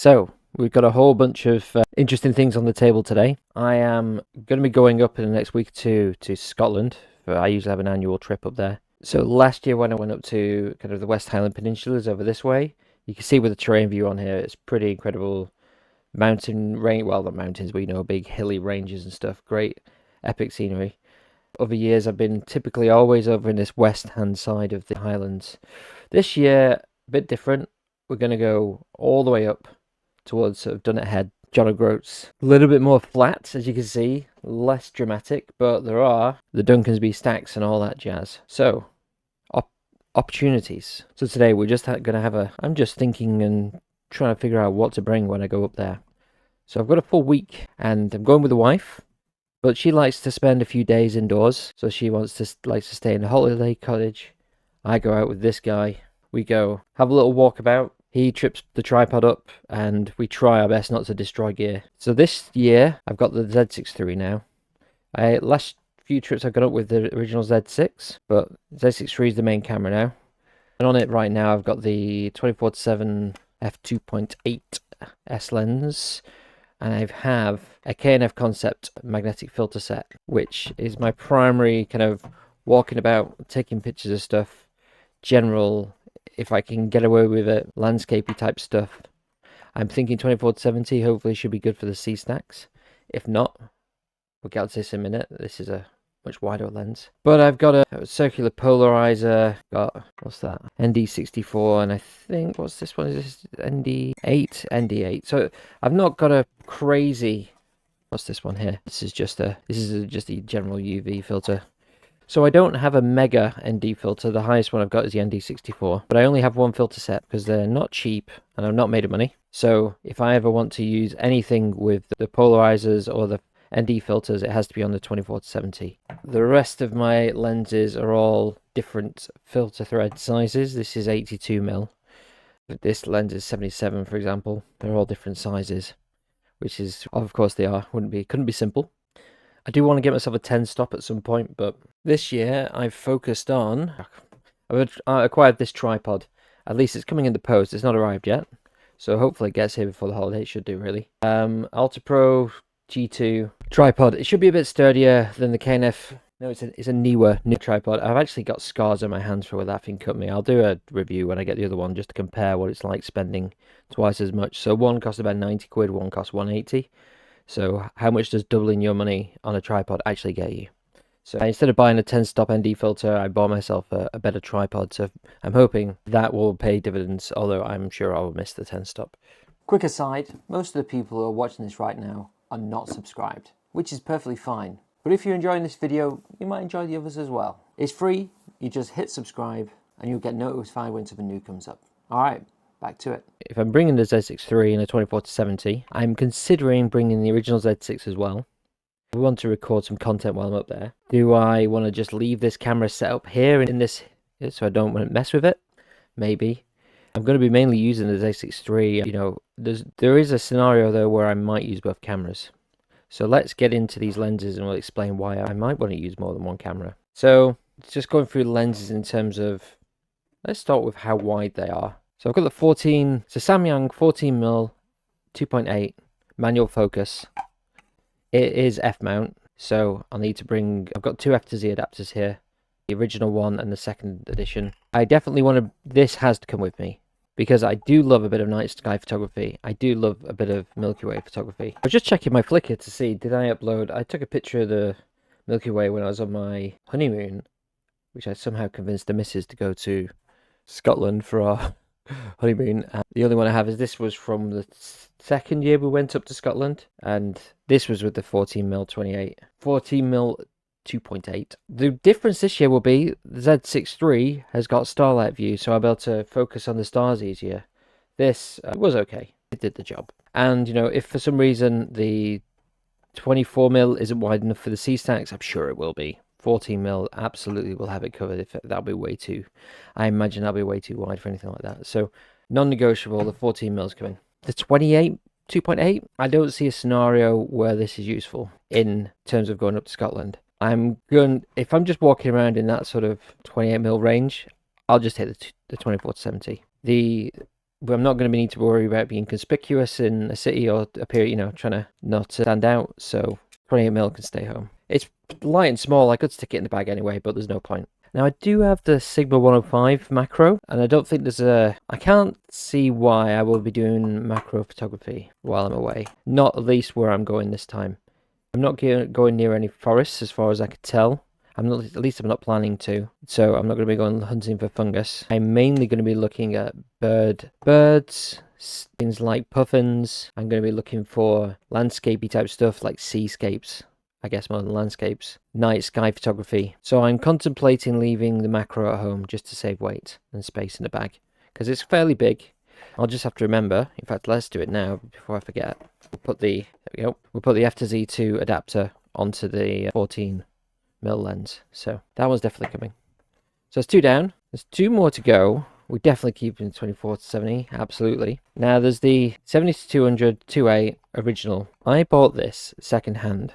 So, we've got a whole bunch of interesting things on the table today. I am going to be going up in the next week to Scotland. I usually have an annual trip up there. So last year when I went up to kind of the West Highland Peninsulas over this way, you can see with the terrain view on here, it's pretty incredible. Mountain range, well, not mountains, but you know, big hilly ranges and stuff. Great, epic scenery. Other years I've been typically always over in this west hand side of the Highlands. This year, a bit different. We're going to go all the way up towards sort of Dunnet Head, John O'Groats. A little bit more flat, as you can see, less dramatic, but there are the Duncansby stacks and all that jazz. So, opportunities. So today we're just going to have I'm just thinking and trying to figure out what to bring when I go up there. So I've got a full week, and I'm going with the wife, but she likes to spend a few days indoors, so she likes to stay in a holiday cottage. I go out with this guy. We go have a little walkabout. He trips the tripod up, and we try our best not to destroy gear. So this year, I've got the Z6 III now. Last few trips I've gone up with the original Z6, but Z6 III is the main camera now. And on it right now, I've got the 24-7 f2.8 S lens, and I have a K&F Concept magnetic filter set, which is my primary kind of walking about, taking pictures of stuff, general, if I can get away with it, landscapey type stuff. I'm thinking 24-70 hopefully should be good for the C stacks. If not, we'll get to this in a minute. This is a much wider lens. But I've got a circular polarizer, got, what's that? ND64, and I think, what's this one? Is this ND8? ND8. So I've not got a crazy, what's this one here? This is just a general UV filter. So I don't have a mega ND filter. The highest one I've got is the ND64, but I only have one filter set because they're not cheap and I'm not made of money. So if I ever want to use anything with the polarizers or the ND filters, it has to be on the 24-70. The rest of my lenses are all different filter thread sizes. This is 82mm. This lens is 77, for example. They're all different sizes, which is, of course they are. Couldn't be simple. I do want to get myself a 10 stop at some point, but this year I've focused on, I acquired this tripod. At least it's coming in the post. It's not arrived yet, so hopefully it gets here before the holiday. It should do, really. Ultra Pro G2 tripod. It should be a bit sturdier than the K&F. No, it's a newer new tripod. I've actually got scars on my hands for where that thing cut me. I'll do a review when I get the other one just to compare what it's like spending twice as much. So one cost about 90 quid, one cost 180. So how much does doubling your money on a tripod actually get you? So instead of buying a 10 stop ND filter, I bought myself a better tripod. So I'm hoping that will pay dividends, although I'm sure I will miss the 10 stop. Quick aside, most of the people who are watching this right now are not subscribed, which is perfectly fine. But if you're enjoying this video, you might enjoy the others as well. It's free, you just hit subscribe and you'll get notified when something new comes up. Alright. Back to it. If I'm bringing the Z6 III and a 24-70, I'm considering bringing the original Z6 as well. I want to record some content while I'm up there. Do I want to just leave this camera set up here in this, so I don't want to mess with it? Maybe. I'm going to be mainly using the Z6 III. You know, there is a scenario though where I might use both cameras. So let's get into these lenses and we'll explain why I might want to use more than one camera. So just going through the lenses in terms of, let's start with how wide they are. So I've got the 14, it's a Samyang 14mm 2.8 manual focus. It is F-mount, so I'll need to bring, I've got two F to Z adapters here, the original one and the second edition. I definitely want to, this has to come with me, because I do love a bit of night sky photography. I do love a bit of Milky Way photography. I was just checking my Flickr to see, did I upload, I took a picture of the Milky Way when I was on my honeymoon, which I somehow convinced the missus to go to Scotland for our honeymoon. The only one I have is this was from the second year we went up to Scotland, and this was with the 14mm 28, 14mm 2.8. The difference this year will be the Z6 III has got starlight view, so I'll be able to focus on the stars easier. This was okay, it did the job. And you know, if for some reason the 24mm isn't wide enough for the C stacks, I'm sure it will be. 14mm absolutely will have it covered. If that'll be way too, I imagine that'll be way too wide for anything like that. So non-negotiable, the 14mm coming. The 28 2.8, I don't see a scenario where this is useful in terms of going up to Scotland. If I'm just walking around in that sort of 28mm range, I'll just hit the 24-70. The I'm not going to need to worry about being conspicuous in a city or appear, you know, trying to not stand out. So 28mm can stay home. It's light and small. I could stick it in the bag anyway, but there's no point. Now I do have the Sigma 105 macro, and I don't think I can't see why I will be doing macro photography while I'm away. Not at least where I'm going this time. I'm not going near any forests as far as I could tell. At least I'm not planning to. So I'm not going to be going hunting for fungus. I'm mainly going to be looking at birds, things like puffins. I'm going to be looking for landscapey type stuff like seascapes. I guess more than landscapes. Night sky photography. So I'm contemplating leaving the macro at home just to save weight and space in the bag. Because it's fairly big. I'll just have to remember. In fact, let's do it now before I forget. There we go. We'll put the f/z2 adapter onto the 14mm lens. So that one's definitely coming. So there's 2 down. There's 2 more to go. We definitely keep in 24-70, absolutely. Now there's the 70-200 2.8 original. I bought this second hand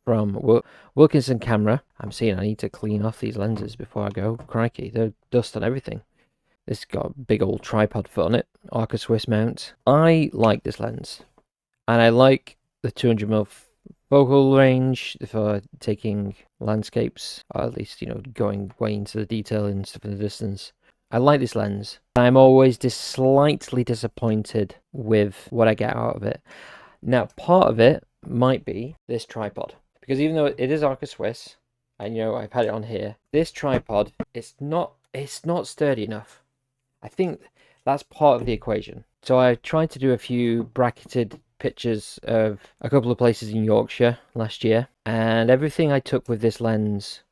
from Wilkinson Camera. I'm seeing I need to clean off these lenses before I go. Crikey, there's dust on everything. This has got a big old tripod foot on it, Arca Swiss mount. I like this lens, and I like the 200mm focal range for taking landscapes, or at least, you know, going way into the detail and stuff in the distance. I like this lens. I'm always slightly disappointed with what I get out of it. Now, part of it might be this tripod, because even though it is Arca Swiss, and you know I've had it on here, this tripod it's not sturdy enough. I think that's part of the equation. So I tried to do a few bracketed pictures of a couple of places in Yorkshire last year, and everything I took with this lens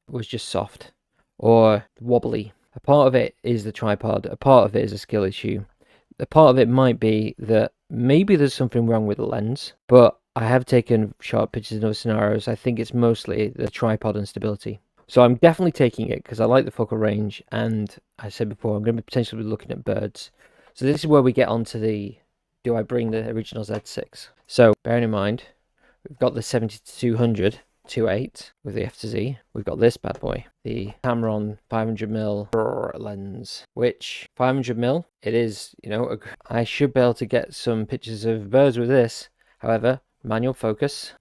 was just soft or wobbly. A part of it is the tripod, a part of it is a skill issue. A part of it might be that maybe there's something wrong with the lens, but I have taken sharp pictures in other scenarios. I think it's mostly the tripod and stability. So I'm definitely taking it because I like the focal range, and I said before I'm going to be potentially looking at birds. So this is where we get onto the, do I bring the original Z6? So bearing in mind, we've got the 70-200 2.8 with the f/z. We've got this bad boy, the Tamron 500mm lens, which 500mm, it is, you know, I should be able to get some pictures of birds with this. However, manual focus,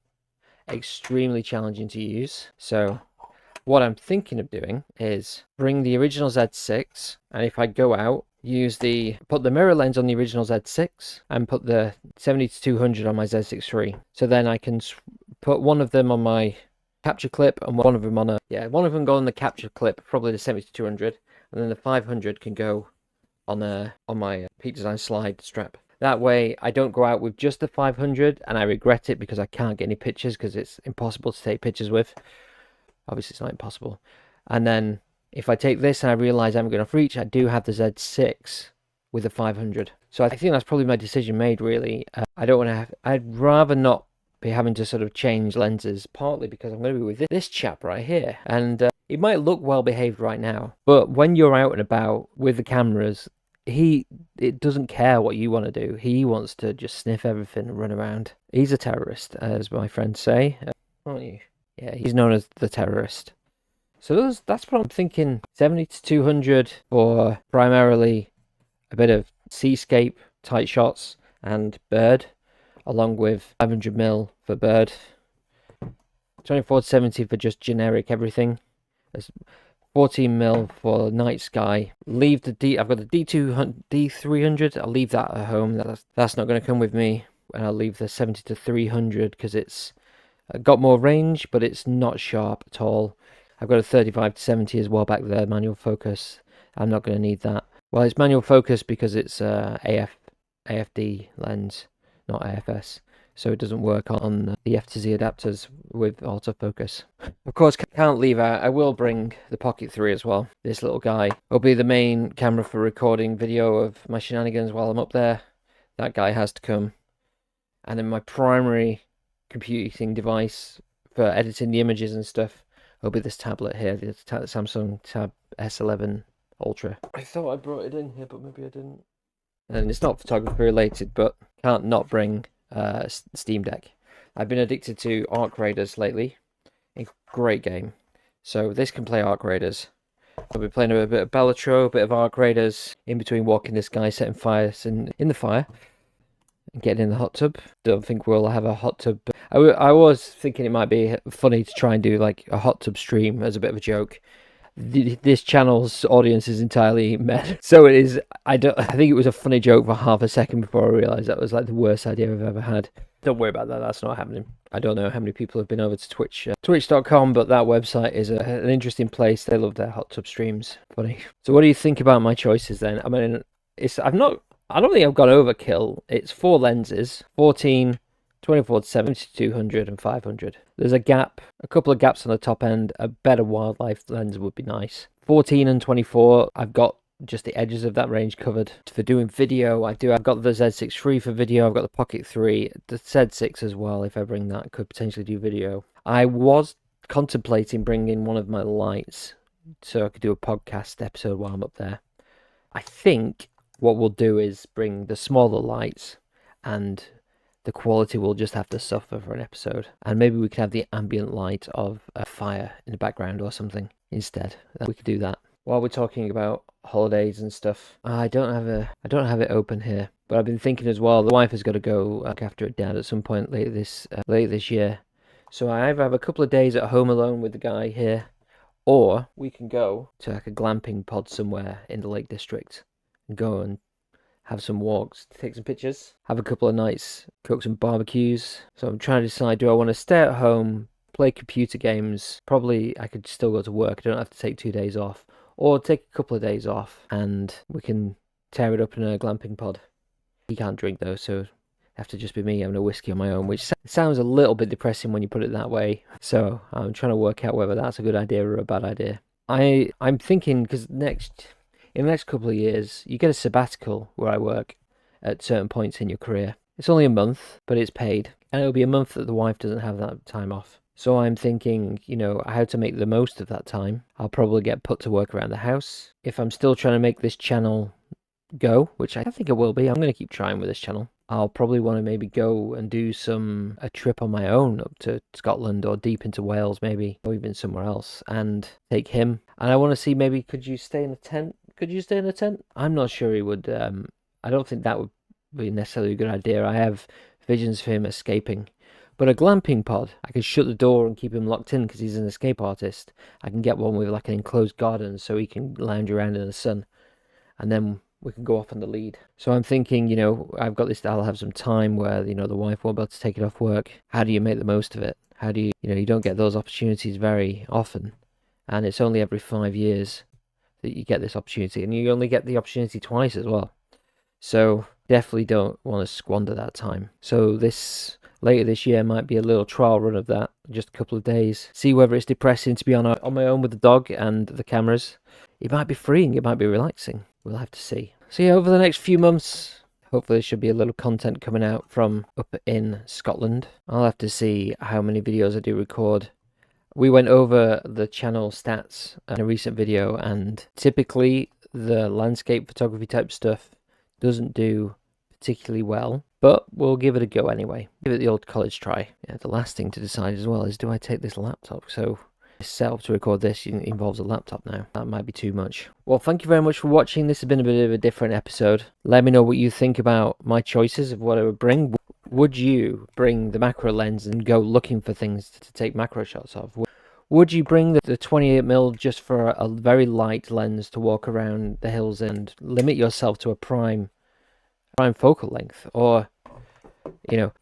extremely challenging to use. So what I'm thinking of doing is bring the original Z6, and if I go out, put the mirror lens on the original Z6 and put the 70-200 on my Z6 III. So then I can put one of them on my capture clip and one of them on one of them go on the capture clip, probably the 70-200, and then the 500 can go on my Peak Design slide strap. That way I don't go out with just the 500 and I regret it because I can't get any pictures because it's impossible to take pictures with. Obviously it's not impossible. And then if I take this and I realize I'm going off reach, I do have the Z6 with the 500. So I think that's probably my decision made, really. I don't want to have, I'd rather not be having to sort of change lenses, partly because I'm going to be with this chap right here. And it might look well behaved right now, but when you're out and about with the cameras, it doesn't care what you want to do. He wants to just sniff everything and run around. He's a terrorist, as my friends say. Aren't you? Yeah, he's known as the terrorist. So that's what I'm thinking. 70-200 for primarily a bit of seascape, tight shots, and bird, along with 500mm for bird. 24-70 for just generic everything. There's 14mm for night sky. Leave the I've got the D300. I'll leave that at home. That's not going to come with me. And I'll leave the 70-300 because it's got more range, but it's not sharp at all. I've got a 35-70 as well back there, manual focus. I'm not going to need that. Well, it's manual focus because it's AFD lens, not AFS. So it doesn't work on the f/z adapters with autofocus. Of course, can't leave out, I will bring the Pocket 3 as well. This little guy will be the main camera for recording video of my shenanigans while I'm up there. That guy has to come. And then my primary computing device for editing the images and stuff will be this tablet here, the Samsung Tab S11 Ultra. I thought I brought it in here, but maybe I didn't. And it's not photography related, but can't not bring Steam Deck. I've been addicted to Arc Raiders lately. A great game. So this can play Arc Raiders. I'll be playing a bit of Bellatro, a bit of Arc Raiders, in between walking this guy, setting fires in the fire, and getting in the hot tub. Don't think we'll have a hot tub. I was thinking it might be funny to try and do like a hot tub stream as a bit of a joke. This channel's audience is entirely men, so it is. I think it was a funny joke for half a second before I realised that was like the worst idea I've ever had. Don't worry about that. That's not happening. I don't know how many people have been over to Twitch, Twitch.com, but that website is an interesting place. They love their hot tub streams. Funny. So, what do you think about my choices then? I mean, I don't think I've gone overkill. It's 4 lenses, 14, 24 to 70, 200 and 500. There's a couple of gaps on the top end. A better wildlife lens would be nice. 14 and 24, I've got just the edges of that range covered. For doing video, I've got the Z6 free for video. I've got the Pocket 3, the Z6 as well. If I bring that, could potentially do video. I was contemplating bringing one of my lights so I could do a podcast episode while I'm up there. I think what we'll do is bring the smaller lights, and the quality will just have to suffer for an episode. And maybe we could have the ambient light of a fire in the background or something instead. We could do that. While we're talking about holidays and stuff, I don't have it open here, but I've been thinking as well. The wife has got to go look after her dad at some point late this year. So I either have a couple of days at home alone with the guy here, or we can go to like a glamping pod somewhere in the Lake District and go and have some walks, take some pictures, have a couple of nights, cook some barbecues. So I'm trying to decide, do I want to stay at home, play computer games? Probably I could still go to work. I don't have to take 2 days off. Or take a couple of days off and we can tear it up in a glamping pod. He can't drink though, so it have to just be me having a whiskey on my own, which sounds a little bit depressing when you put it that way. So I'm trying to work out whether that's a good idea or a bad idea. I'm thinking, because in the next couple of years, you get a sabbatical where I work at certain points in your career. It's only a month, but it's paid. And it'll be a month that the wife doesn't have that time off. So I'm thinking, how to make the most of that time. I'll probably get put to work around the house. If I'm still trying to make this channel go, which I think it will be, I'm going to keep trying with this channel. I'll probably want to maybe go and do a trip on my own up to Scotland or deep into Wales maybe, or even somewhere else, and take him. And I want to see, maybe, could you stay in a tent? Could you stay in a tent? I'm not sure he would. I don't think that would be necessarily a good idea. I have visions for him escaping. But a glamping pod, I could shut the door and keep him locked in because he's an escape artist. I can get one with like an enclosed garden so he can lounge around in the sun. And then we can go off on the lead. So I'm thinking, I've got this, I'll have some time where, the wife won't be able to take it off work. How do you make the most of it? How do you don't get those opportunities very often. And it's only every 5 years that you get this opportunity. And you only get the opportunity twice as well. So definitely don't want to squander that time. So later this year might be a little trial run of that, just a couple of days. See whether it's depressing to be on my own with the dog and the cameras. It might be freeing, it might be relaxing. We'll have to see. So yeah, over the next few months, hopefully there should be a little content coming out from up in Scotland. I'll have to see how many videos I do record. We went over the channel stats in a recent video, and typically the landscape photography type stuff doesn't do particularly well, but we'll give it a go anyway. Give it the old college try. Yeah, the last thing to decide as well is, do I take this laptop? So this setup to record this involves a laptop now. That might be too much. Well, thank you very much for watching. This has been a bit of a different episode. Let me know what you think about my choices of what I would bring. Would you bring the macro lens and go looking for things to take macro shots of? Would you bring the 28mm just for a very light lens to walk around the hills and limit yourself to a prime focal length? Or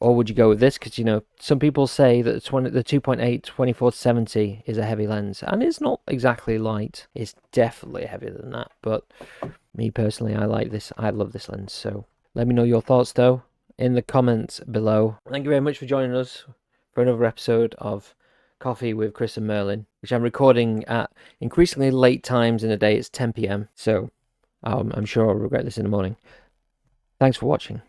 would you go with this? Because, some people say that the 2.8 24-70 is a heavy lens, and it's not exactly light. It's definitely heavier than that. But me personally, I like this. I love this lens. So let me know your thoughts, though, in the comments below. Thank you very much for joining us for another episode of Coffee with Chris and Merlin, which I'm recording at increasingly late times in the day. It's 10 p.m. So I'm sure I'll regret this in the morning. Thanks for watching.